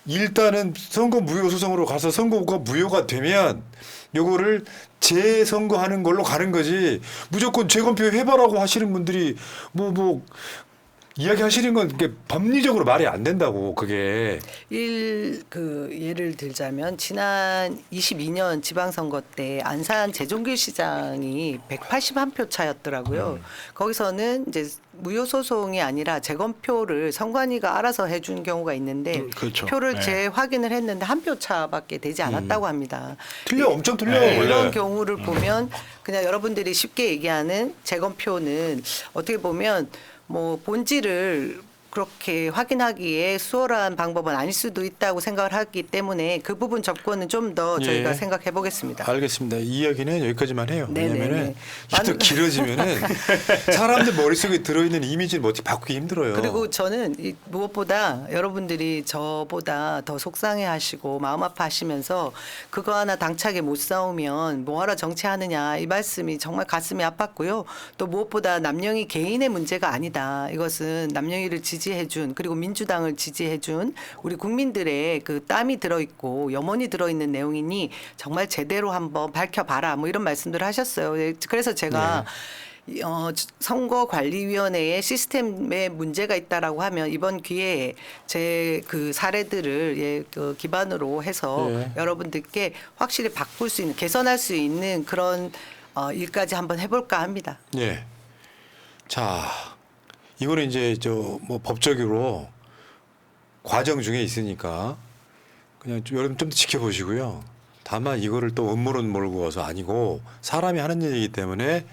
일단은 선거 무효 소송으로 가서 선거가 무효가 되면 요거를 재선거하는 걸로 가는 거지 무조건 재검표 해봐라고 하시는 분들이 뭐 이야기하시는 건 이게 법리적으로 말이 안 된다고 그게. 예를 들자면 지난 22년 지방선거 때 안산 재종길 시장이 181표 차였더라고요. 거기서는 이제 무효 소송이 아니라 재검표를 선관위가 알아서 해준 경우가 있는데 그렇죠. 표를 네. 재확인을 했는데 한 표 차밖에 되지 않았다고 합니다. 엄청 틀려. 네. 원래. 이런 경우를 보면 그냥 여러분들이 쉽게 얘기하는 재검표는 어떻게 보면 뭐 본질을 그렇게 확인하기에 수월한 방법은 아닐 수도 있다고 생각을 하기 때문에 그 부분 접근은 좀 더 저희가 예. 생각해 보겠습니다. 알겠습니다. 이 이야기는 여기까지만 해요. 네네네. 왜냐면은 또 길어지면은 사람들 머릿속에 들어있는 이미지를 어떻게 바꾸기 힘들어요. 그리고 저는 무엇보다 여러분들이 저보다 더 속상해하시고 마음 아파하시면서 그거 하나 당차게 못 싸우면 뭐하러 정치하느냐 이 말씀이 정말 가슴이 아팠고요. 또 무엇보다 남영희 개인의 문제가 아니다. 이것은 남영희를 지지해준 그리고 민주당을 지지해준 우리 국민들의 그 땀이 들어있고 염원이 들어있는 내용이니 정말 제대로 한번 밝혀봐라 뭐 이런 말씀들을 하셨어요. 그래서 제가 선거관리위원회의 시스템에 문제가 있다라고 하면 이번 기회에 제 그 사례들을 그 기반으로 해서 여러분들께 확실히 바꿀 수 있는 개선할 수 있는 그런 일까지 한번 해볼까 합니다. 예. 자, 이거는 이제 뭐 법적으로 과정 중에 있으니까 그냥 여러분 좀 더 지켜보시고요. 다만 이거를 또 음모론 몰고 와서 아니고 사람이 하는 일이기 때문에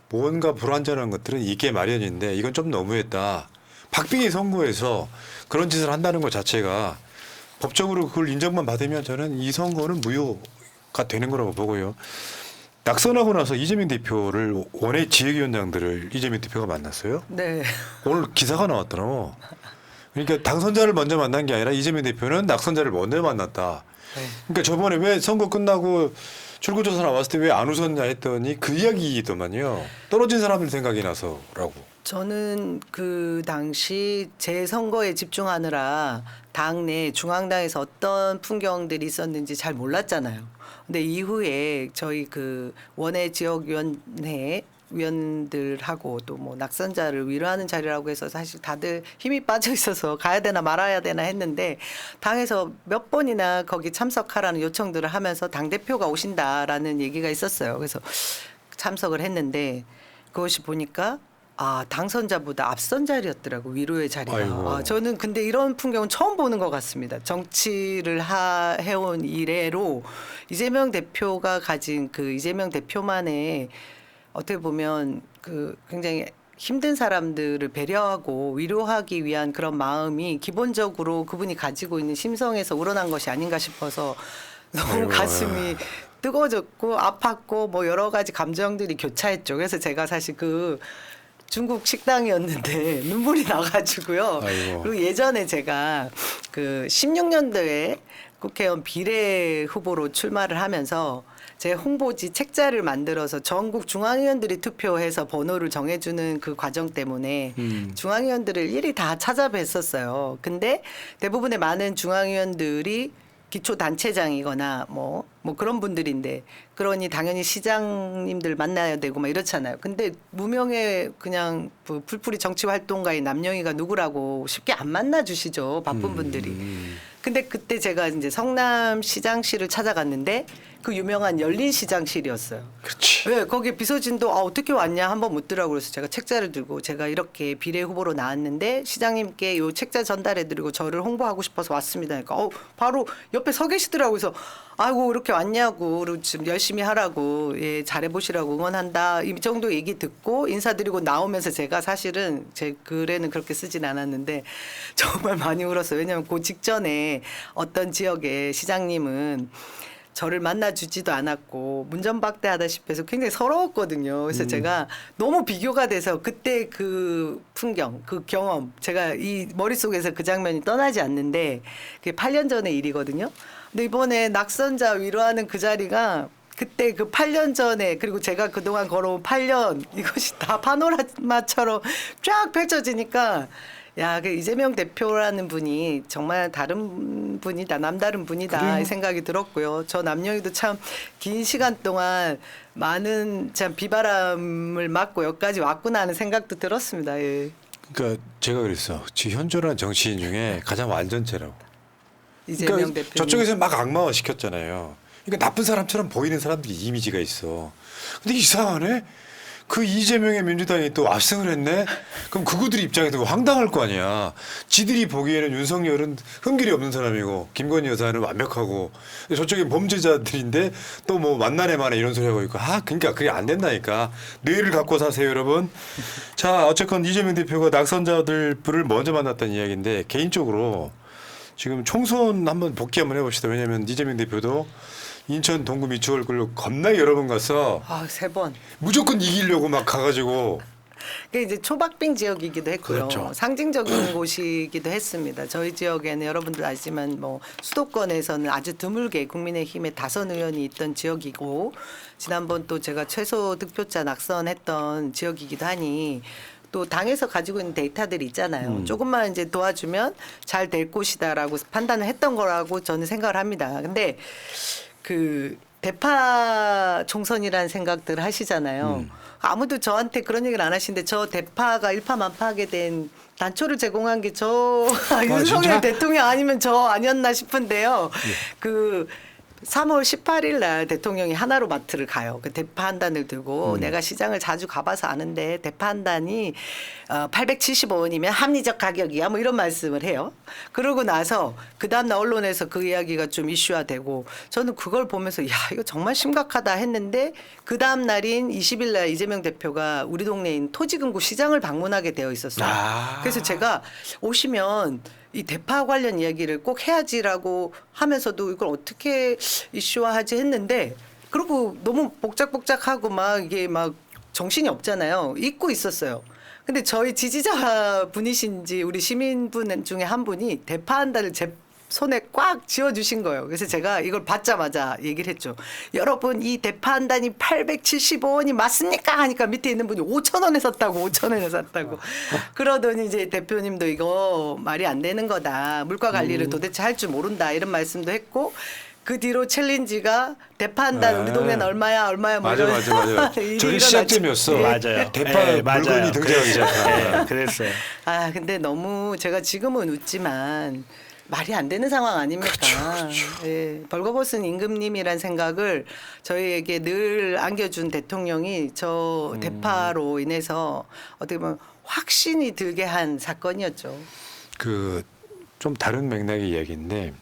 뭔가 불완전한 것들은 있게 마련인데 이건 좀 너무했다. 박빙의 선거에서 그런 짓을 한다는 것 자체가 법적으로 그걸 인정만 받으면 저는 이 선거는 무효가 되는 거라고 보고요. 낙선하고 나서 이재명 대표를 원외 지역위원장들을 이재명 대표가 만났어요. 네. 오늘 기사가 나왔더라고. 그러니까 당선자를 먼저 만난 게 아니라 이재명 대표는 낙선자를 먼저 만났다. 네. 그러니까 저번에 왜 선거 끝나고 출구조사 나왔을 때 왜 안 웃었냐 했더니 그 이야기더만요. 떨어진 사람들 생각이 나서라고. 저는 그 당시 제 선거에 집중하느라 당내 중앙당에서 어떤 풍경들이 있었는지 잘 몰랐잖아요. 근데 이후에 저희 그 원외 지역위원회 위원들하고 또 뭐 낙선자를 위로하는 자리라고 해서 사실 다들 힘이 빠져 있어서 가야 되나 말아야 되나 했는데 당에서 몇 번이나 거기 참석하라는 요청들을 하면서 당대표가 오신다라는 얘기가 있었어요. 그래서 참석을 했는데 그것이 보니까 당선자보다 앞선 자리였더라고 위로의 자리가. 아이고. 저는 근데 이런 풍경은 처음 보는 것 같습니다. 정치를 해온 이래로 이재명 대표가 가진 그 이재명 대표만의 어떻게 보면 그 굉장히 힘든 사람들을 배려하고 위로하기 위한 그런 마음이 기본적으로 그분이 가지고 있는 심성에서 우러난 것이 아닌가 싶어서 너무 아이고. 가슴이 뜨거워졌고 아팠고 뭐 여러 가지 감정들이 교차했죠. 그래서 제가 사실 그 중국 식당이었는데 눈물이 나가지고요. 아이고. 그리고 예전에 제가 그 16년도에 국회의원 비례 후보로 출마를 하면서 제 홍보지 책자를 만들어서 전국 중앙위원들이 투표해서 번호를 정해주는 그 과정 때문에 중앙위원들을 일일이 다 찾아뵀었어요. 근데 대부분의 많은 중앙위원들이 기초단체장이거나 뭐 그런 분들인데 그러니 당연히 시장님들 만나야 되고 막 이렇잖아요. 근데 무명의 그냥 풀뿌리 정치활동가의 남영희가 누구라고 쉽게 안 만나 주시죠. 바쁜 분들이. 근데 그때 제가 이제 성남시장실을 찾아갔는데 그 유명한 열린시장실이었어요. 그렇지. 네, 거기 비서진도 어떻게 왔냐 한번 묻더라고요. 그래서 제가 책자를 들고 제가 이렇게 비례 후보로 나왔는데 시장님께 요 책자 전달해드리고 저를 홍보하고 싶어서 왔습니다. 그러니까 바로 옆에 서 계시더라고요. 그래서 아이고 이렇게 왔냐고 그리고 지금 열심히 하라고 예, 잘해보시라고 응원한다 이 정도 얘기 듣고 인사드리고 나오면서 제가 사실은 제 글에는 그렇게 쓰진 않았는데 정말 많이 울었어요. 왜냐하면 그 직전에 어떤 지역의 시장님은 저를 만나주지도 않았고 문전박대하다시피 해서 굉장히 서러웠거든요. 그래서 제가 너무 비교가 돼서 그때 그 풍경, 그 경험 제가 이 머릿속에서 그 장면이 떠나지 않는데 그게 8년 전의 일이거든요. 근데 이번에 낙선자 위로하는 그 자리가 그때 그 8년 전에 그리고 제가 그동안 걸어온 8년 이것이 다 파노라마처럼 쫙 펼쳐지니까 야, 그 이재명 대표라는 분이 정말 다른 분이다, 남다른 분이다 그래요. 이 생각이 들었고요. 저 남영희도 참 긴 시간 동안 많은 참 비바람을 맞고 여기까지 왔구나 하는 생각도 들었습니다. 예. 그러니까 제가 그랬어. 지금 현존하는 정치인 중에 가장 완전체라고. 이재명 그러니까 대표. 저쪽에서 막 악마화 시켰잖아요. 그러니까 나쁜 사람처럼 보이는 사람들이 이미지가 있어. 근데 이상하네. 그 이재명의 민주당이 또 압승을 했네. 그럼 그구들 입장에서 황당할 거 아니야. 지들이 보기에는 윤석열은 흠결이 없는 사람이고 김건희 여사는 완벽하고 저쪽에 범죄자들인데 또 뭐 만나네 마네 이런 소리 하고 있고 그러니까 그게 안 된다니까. 뇌를 갖고 사세요 여러분. 자 어쨌건 이재명 대표가 낙선자들을 먼저 만났다는 이야기인데 개인적으로 지금 총선 한번 복귀 한번 해봅시다. 왜냐하면 이재명 대표도 인천 동구 미추홀 걸로 겁나게 여러 번 가서 3번. 무조건 이기려고 막 가가지고 그게 이제 초박빙 지역이기도 했고요. 그렇죠. 상징적인 곳이기도 했습니다. 저희 지역에는 여러분들 아시지만 뭐 수도권에서는 아주 드물게 국민의힘의 다선 의원이 있던 지역이고 지난번 또 제가 최소 득표자 낙선했던 지역이기도 하니 또 당에서 가지고 있는 데이터들이 있잖아요. 조금만 이제 도와주면 잘 될 곳이다라고 판단을 했던 거라고 저는 생각을 합니다. 근데 그 대파 총선이라는 생각들 하시잖아요. 아무도 저한테 그런 얘기를 안 하시는데 저 대파가 일파만파하게 된 단초를 제공한 게 저 윤석열 진짜? 대통령 아니면 저 아니었나 싶은데요. 그 3월 18일 날 대통령이 하나로 마트를 가요. 그 대파 한 단을 들고 내가 시장을 자주 가봐서 아는데 대파 한 단이 875원이면 합리적 가격이야 뭐 이런 말씀을 해요. 그러고 나서 그 다음날 언론에서 그 이야기가 좀 이슈화되고 저는 그걸 보면서 야 이거 정말 심각하다 했는데 그 다음 날인 20일 날 이재명 대표가 우리 동네인 토지금고 시장을 방문하게 되어 있었어요. 그래서 제가 오시면 이 대파 관련 이야기를 꼭 해야지라고 하면서도 이걸 어떻게 이슈화하지 했는데 그리고 너무 복작복작하고 막 이게 막 정신이 없잖아요. 잊고 있었어요. 근데 저희 지지자 분이신지 우리 시민분 중에 한 분이 대파 한 달을 제 손에 꽉 쥐어주신 거예요. 그래서 제가 이걸 받자마자 얘기를 했죠. 여러분 이 대파 한 단이 875원이 맞습니까? 하니까 밑에 있는 분이 5,000원에 샀다고 5,000원에 샀다고. 그러더니 이제 대표님도 이거 말이 안 되는 거다. 물가 관리를 도대체 할 줄 모른다. 이런 말씀도 했고 그 뒤로 챌린지가 대파 한 단 우리 동네는 얼마야 얼마야 뭐 맞아 이런 맞아 맞아. 일이 저게 일어났죠. 시작점이었어. 예. 맞아요. 대파 예, 맞아요. 물건이 등장하기 시작한. 예, 그랬어요. 아 근데 너무 제가 지금은 웃지만 말이 안 되는 상황 아닙니까? 그렇죠. 예, 벌거벗은 임금님이란 생각을 저희에게 늘 안겨준 대통령이 저 대파로 인해서 어떻게 보면 확신이 들게 한 사건이었죠. 그 좀 다른 맥락의 이야기인데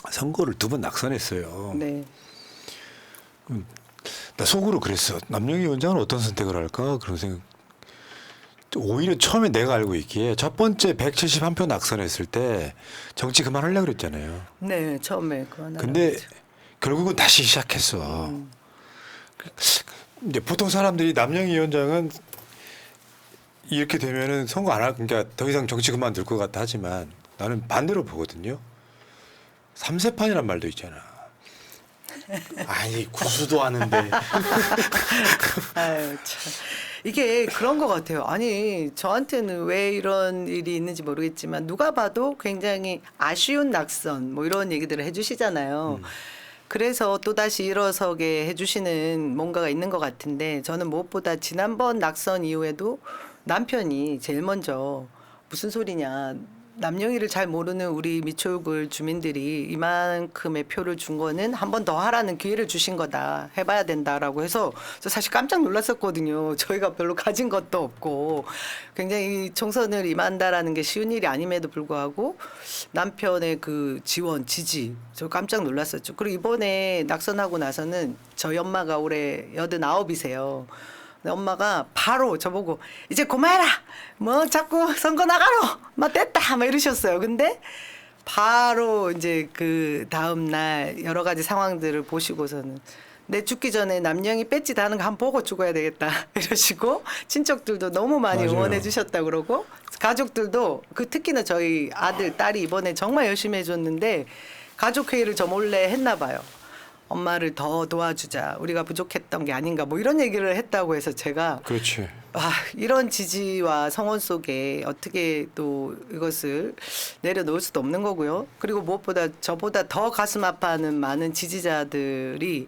선거를 2번 낙선했어요. 네. 나 속으로 그랬어. 남영희 위원장은 어떤 선택을 할까 그런 생각. 오히려 처음에 내가 알고 있기에 첫 번째 171표 낙선했을 때 정치 그만하려고 그랬잖아요. 네, 처음에 그거 하나. 근데 결국은 다시 시작했어. 이제 보통 사람들이 남영희 위원장은 이렇게 되면은 선거 안 할, 그러니까 더 이상 정치 그만둘 것 같다 하지만 나는 반대로 보거든요. 3세판이란 말도 있잖아. 아니 구수도 하는데. 아유 참. 이게 그런 것 같아요. 아니 저한테는 왜 이런 일이 있는지 모르겠지만 누가 봐도 굉장히 아쉬운 낙선 뭐 이런 얘기들을 해주시잖아요. 그래서 또다시 일어서게 해주시는 뭔가가 있는 것 같은데 저는 무엇보다 지난번 낙선 이후에도 남편이 제일 먼저 무슨 소리냐. 남영희를 잘 모르는 우리 미추홀 주민들이 이만큼의 표를 준 거는 한 번 더 하라는 기회를 주신 거다. 해봐야 된다라고 해서 저 사실 깜짝 놀랐었거든요. 저희가 별로 가진 것도 없고 굉장히 총선을 임한다라는 게 쉬운 일이 아님에도 불구하고 남편의 그 지원, 지지 저 깜짝 놀랐었죠. 그리고 이번에 낙선하고 나서는 저희 엄마가 올해 89이세요. 근데 엄마가 바로 저보고 이제 그만해라 뭐 자꾸 선거 나가러 막 됐다 막 이러셨어요. 근데 바로 이제 그 다음 날 여러 가지 상황들을 보시고서는 내 죽기 전에 남영희 배지 다는 거 한번 보고 죽어야 되겠다 이러시고 친척들도 너무 많이 맞아요. 응원해 주셨다 그러고 가족들도 그 특히나 저희 아들 딸이 이번에 정말 열심히 해줬는데 가족 회의를 저 몰래 했나 봐요. 엄마를 더 도와주자. 우리가 부족했던 게 아닌가 뭐 이런 얘기를 했다고 해서 제가 그렇지. 이런 지지와 성원 속에 어떻게 또 이것을 내려놓을 수도 없는 거고요. 그리고 무엇보다 저보다 더 가슴 아파하는 많은 지지자들이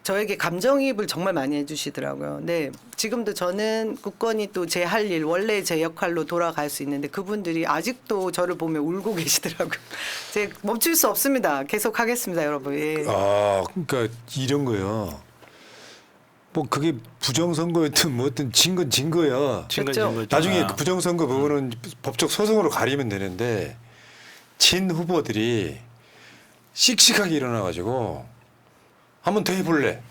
저에게 감정이입을 정말 많이 해주시더라고요. 근데 지금도 저는 굳건히 또 제 할 일, 원래 제 역할로 돌아갈 수 있는데 그분들이 아직도 저를 보며 울고 계시더라고요. 제가 멈출 수 없습니다. 계속 하겠습니다, 여러분. 예. 아, 그러니까 이런 거요. 뭐 그게 부정선거였든 뭐든 진 건 진 거야. 그렇죠. 나중에 그 부정선거 부분은 법적 소송으로 가리면 되는데 진 후보들이 씩씩하게 일어나가지고 한번 더 해볼래.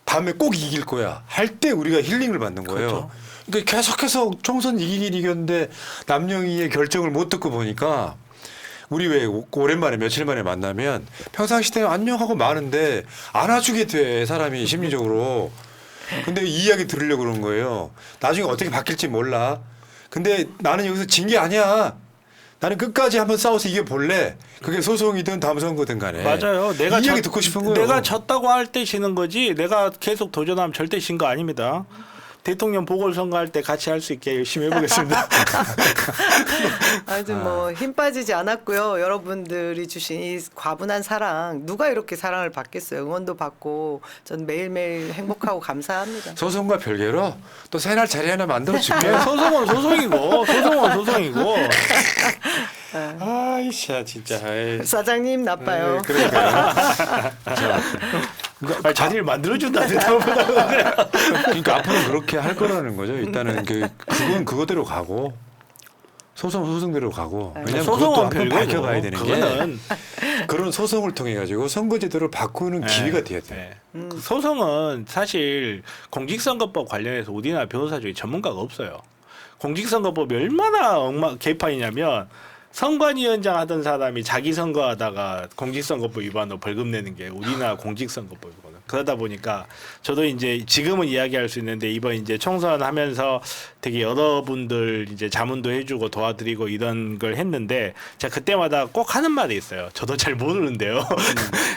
다음에 꼭 이길 거야. 할 때 우리가 힐링을 받는 거예요. 그렇죠. 그러니까 계속해서 총선 이기긴 이겼는데 남영희의 결정을 못 듣고 보니까 우리 왜 오랜만에 며칠 만에 만나면 평상시대에 안녕하고 마는데 안아주게 돼 사람이 심리적으로. 근데 이 이야기 들으려고 그러는 거예요. 나중에 어떻게 바뀔지 몰라. 근데 나는 여기서 진 게 아니야. 나는 끝까지 한번 싸워서 이겨볼래. 그게 소송이든 다음 선거든 간에. 맞아요. 이 이야기 듣고 싶은 거예요. 내가 졌다고 할 때 지는 거지. 내가 계속 도전하면 절대 진 거 아닙니다. 대통령 보궐선거 할 때 같이 할 수 있게 열심히 해보겠습니다. 아주 뭐 힘 빠지지 않았고요. 여러분들이 주신 이 과분한 사랑 누가 이렇게 사랑을 받겠어요. 응원도 받고 전 매일매일 행복하고 감사합니다. 소송과 별개로 또 새날 자리 하나 만들어줄게. 소송은 소송이고 소송은 소송이고. 아이씨 진짜. 아이. 사장님 나빠요. 그러니까. 아니, 자리를 만들어준다 대답보다. 그러니까 앞으로 그렇게 할 거라는 거죠. 일단은 그건 그거대로 가고 소송대로 가고. 왜냐하면 그것도 소송은 한번 별거고. 밝혀가야 되는 그거는 게 그런 소송을 통해 가지고 선거제도를 바꾸는 기회가 돼야 돼. 그 소송은 사실 공직선거법 관련해서 우리나라 변호사 중에 전문가가 없어요. 공직선거법이 얼마나 개판이냐면 선관위원장 하던 사람이 자기 선거하다가 공직선거법 위반으로 벌금 내는 게 우리나라 공직선거법이거든. 그러다 보니까 저도 이제 지금은 이야기할 수 있는데 이번 이제 총선 하면서 되게 여러분들 이제 자문도 해주고 도와드리고 이런 걸 했는데 제가 그때마다 꼭 하는 말이 있어요. 저도 잘 모르는데요.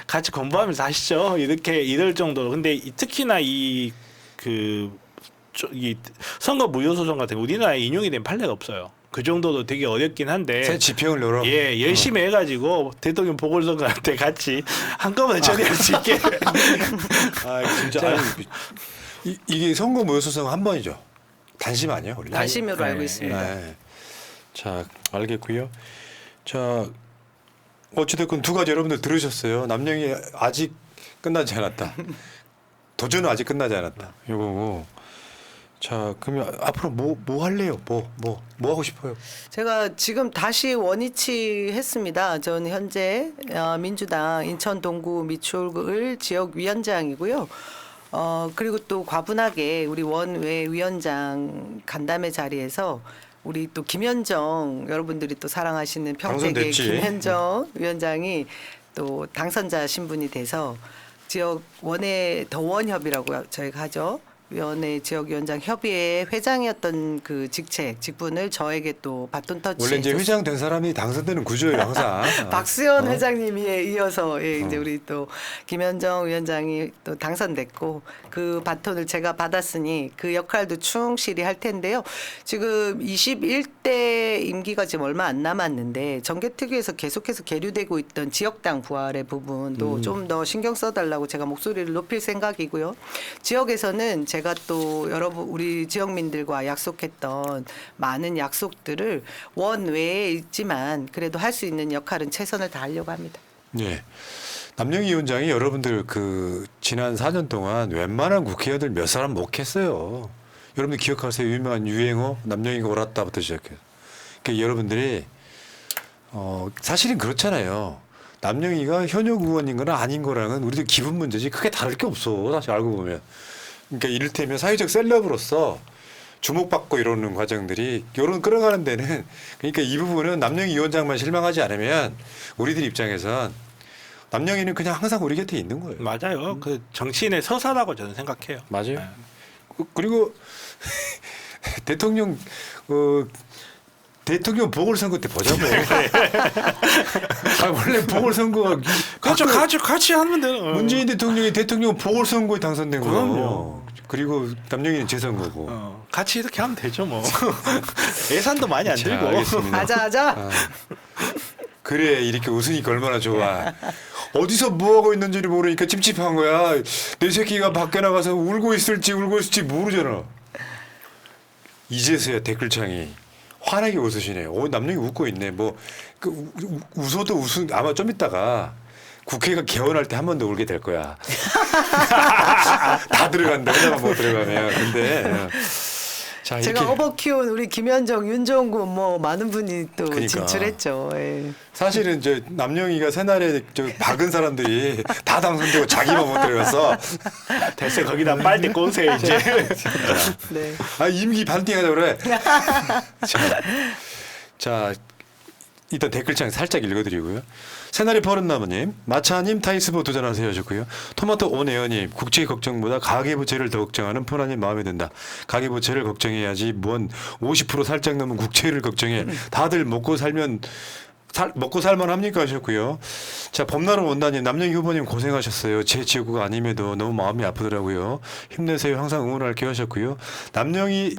같이 공부하면서 하시죠. 이렇게 이럴 정도로. 근데 특히나 이 선거 무효 소송 같은 거 우리나라에 인용이 된 판례가 없어요. 그 정도도 되게 어렵긴 한데. 새 지평을 열어. 예, 열심히 해가지고 대통령 보궐선거 때 같이 한꺼번에 처리할 수 있게. 아 진짜. 이게 선거 무효 소송 한 번이죠. 단심 아니에요, 원래? 단심으로 알고 있습니다. 네. 자, 알겠고요. 자, 어찌됐건 두 가지 여러분들 들으셨어요. 남영이 아직 끝나지 않았다. 도전은 아직 끝나지 않았다. 요거고. 자, 그러면 앞으로 뭐 할래요? 뭐 하고 싶어요? 제가 지금 다시 원위치 했습니다. 저는 현재 민주당 인천 동구 미추홀 지역 위원장이고요. 그리고 또 과분하게 우리 원외 위원장 간담회 자리에서 우리 또 김현정 여러분들이 또 사랑하시는 평택의 당선됐지. 김현정 위원장이 또 당선자 신분이 돼서 지역 원외 더원협이라고 저희가 하죠. 위원회 지역위원장 협의회 회장이었던 그 직분을 저에게 또 바톤 터치. 원래 이제 회장 된 사람이 당선되는 구조예요, 항상. 박수현 회장님이 이어서 이제 우리 또 김현정 위원장이 또 당선됐고 그 바톤을 제가 받았으니 그 역할도 충실히 할 텐데요. 지금 21대 임기가 지금 얼마 안 남았는데 정개특위에서 계속해서 계류되고 있던 지역당 부활의 부분도 좀 더 신경 써달라고 제가 목소리를 높일 생각이고요. 지역에서는 제가 또 여러분 우리 지역민들과 약속했던 많은 약속들을 원외에 있지만 그래도 할 수 있는 역할은 최선을 다하려고 합니다. 네. 남영희 위원장이 여러분들 그 지난 4년 동안 웬만한 국회의원들 몇 사람 못 했어요. 여러분들 기억하세요? 유명한 유행어 남영희가 옳았다부터 시작해서. 그러니까 여러분들이 사실은 그렇잖아요. 남영희가 현역 의원인 거나 아닌 거랑은 우리도 기분 문제지 크게 다를 게 없어. 사실 알고 보면. 그러니까 이를테면 사회적 셀럽으로서 주목받고 이러는 과정들이 여론 끌어가는 데는 그러니까 이 부분은 남영희 위원장만 실망하지 않으면 우리들 입장에선 남영희는 그냥 항상 우리 곁에 있는 거예요. 맞아요. 그 정치인의 서사라고 저는 생각해요. 맞아요. 네. 그리고 대통령 대통령 보궐선거 때 보자고. 원래 보궐선거가 같이 하면 돼요. 문재인 대통령이 대통령 보궐선거에 당선된 거예요. 그럼요. 그리고 남영희는 재선거고. 같이 이렇게 하면 되죠 뭐. 예산도 많이 안 자, 들고. 알겠습니다. 하자. 그래 이렇게 웃으니까 얼마나 좋아. 어디서 뭐 하고 있는지를 모르니까 찝찝한 거야. 내 새끼가 밖에 나가서 울고 있을지 모르잖아. 이제서야 댓글창이 환하게 웃으시네요. 남영희 웃고 있네. 웃어도 아마 좀 있다가 국회가 개원할 때 한 번 더 울게 될 거야. 다 들어간다. 하나만 못 들어가면. 근데 자, 제가 업어 키운 우리 김현정, 윤종구 뭐 많은 분이 또 그러니까. 진출했죠. 예. 사실은 남영희가 새날에 박은 사람들이 다 당선되고 자기만 못 들어가서 됐어요. 거기다 빨대 꽂으세요 이제. 네. 임기 반띵하자 그래. 자, 일단 댓글창 살짝 읽어드리고요. 새날의 버릇나무님, 마차님 타이스보 도전하세요 하셨고요. 토마토 온에어님, 국채 걱정보다 가계부채를 더 걱정하는 포나님 마음에 든다. 가계부채를 걱정해야지 뭔 50% 살짝 넘은 국채를 걱정해. 다들 먹고 살면 먹고 살만 합니까 하셨고요. 자, 범나루 원단님, 남영희 후보님 고생하셨어요. 제 지역구가 아님에도 너무 마음이 아프더라고요. 힘내세요. 항상 응원할게요 하셨고요. 남영희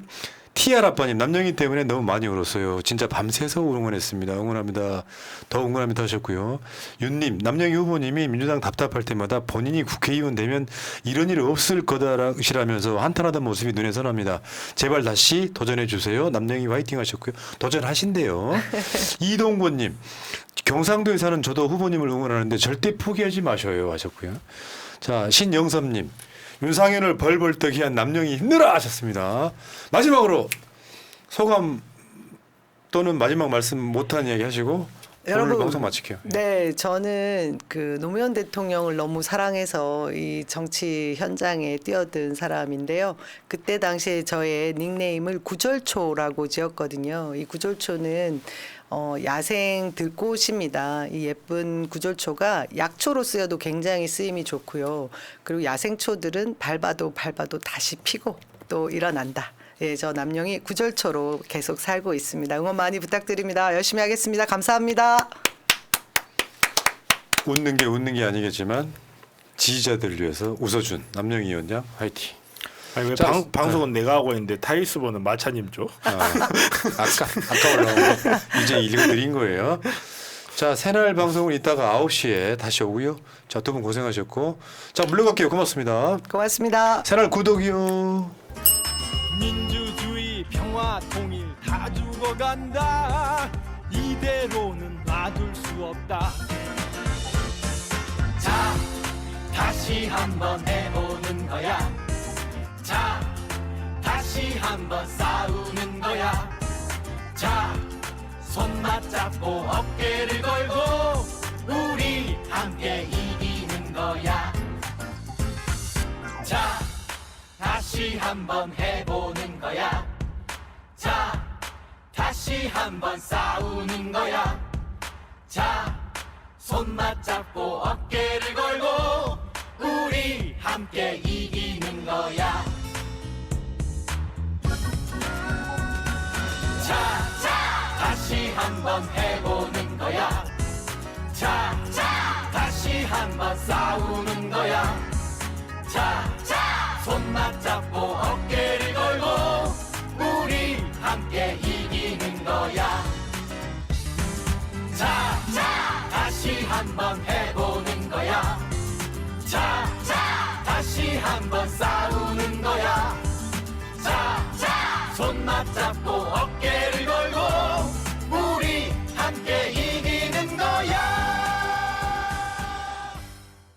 TR 아빠님, 남영희 때문에 너무 많이 울었어요. 진짜 밤새서 응원했습니다. 응원합니다. 더 응원합니다 하셨고요. 윤님, 남영희 후보님이 민주당 답답할 때마다 본인이 국회의원 되면 이런 일 없을 거다라시라면서 한탄하던 모습이 눈에 선합니다. 제발 다시 도전해 주세요. 남영희 화이팅 하셨고요. 도전하신대요. 이동권님, 경상도에 사는 저도 후보님을 응원하는데 절대 포기하지 마셔요 하셨고요. 자, 신영섭님, 윤상현을 벌벌떡이 한 남영희 힘내라 하셨습니다. 마지막으로 소감 또는 마지막 말씀 못한 이야기 하시고 오늘 방송 마칠게요. 네, 저는 그 노무현 대통령을 너무 사랑해서 이 정치 현장에 뛰어든 사람인데요. 그때 당시에 저의 닉네임을 구절초라고 지었거든요. 이 구절초는 야생 들꽃입니다. 이 예쁜 구절초가 약초로 쓰여도 굉장히 쓰임이 좋고요. 그리고 야생초들은 밟아도 다시 피고 또 일어난다. 예, 저 남영희 구절초로 계속 살고 있습니다. 응원 많이 부탁드립니다. 열심히 하겠습니다. 감사합니다. 웃는 게 아니겠지만 지지자들을 위해서 웃어준 남영희 위원장 화이팅. 아니 왜 자, 방송은 내가 하고 있는데 타이스보는 마차님 줘? 아까 올라온 거 이제 읽어드린 거예요. 자, 새날 방송은 이따가 9시에 다시 오고요. 자, 두 분 고생하셨고, 자, 물러갈게요. 고맙습니다. 고맙습니다. 새날 구독이요. 민주주의 평화 통일 다 죽어간다. 이대로는 놔둘 수 없다. 자, 다시 한번 해보는 거야. 자, 다시 한번 싸우는 거야. 자, 손 맞잡고 어깨를 걸고 우리 함께 이기는 거야. 자, 다시 한번 해보는 거야. 자, 다시 한번 싸우는 거야. 자, 손 맞잡고 어깨를 걸고 우리 함께 이기는 거야. 자, 다시 한번 해보는 거야. 자, 다시 한번 싸우는 거야. 자, 손 맞잡고 어깨를 걸고 우리 함께 이기는 거야. 자, 다시 한번 해보는 거야. 자, 다시 한번 싸우는 거야. 자, 손 맞잡고 어깨를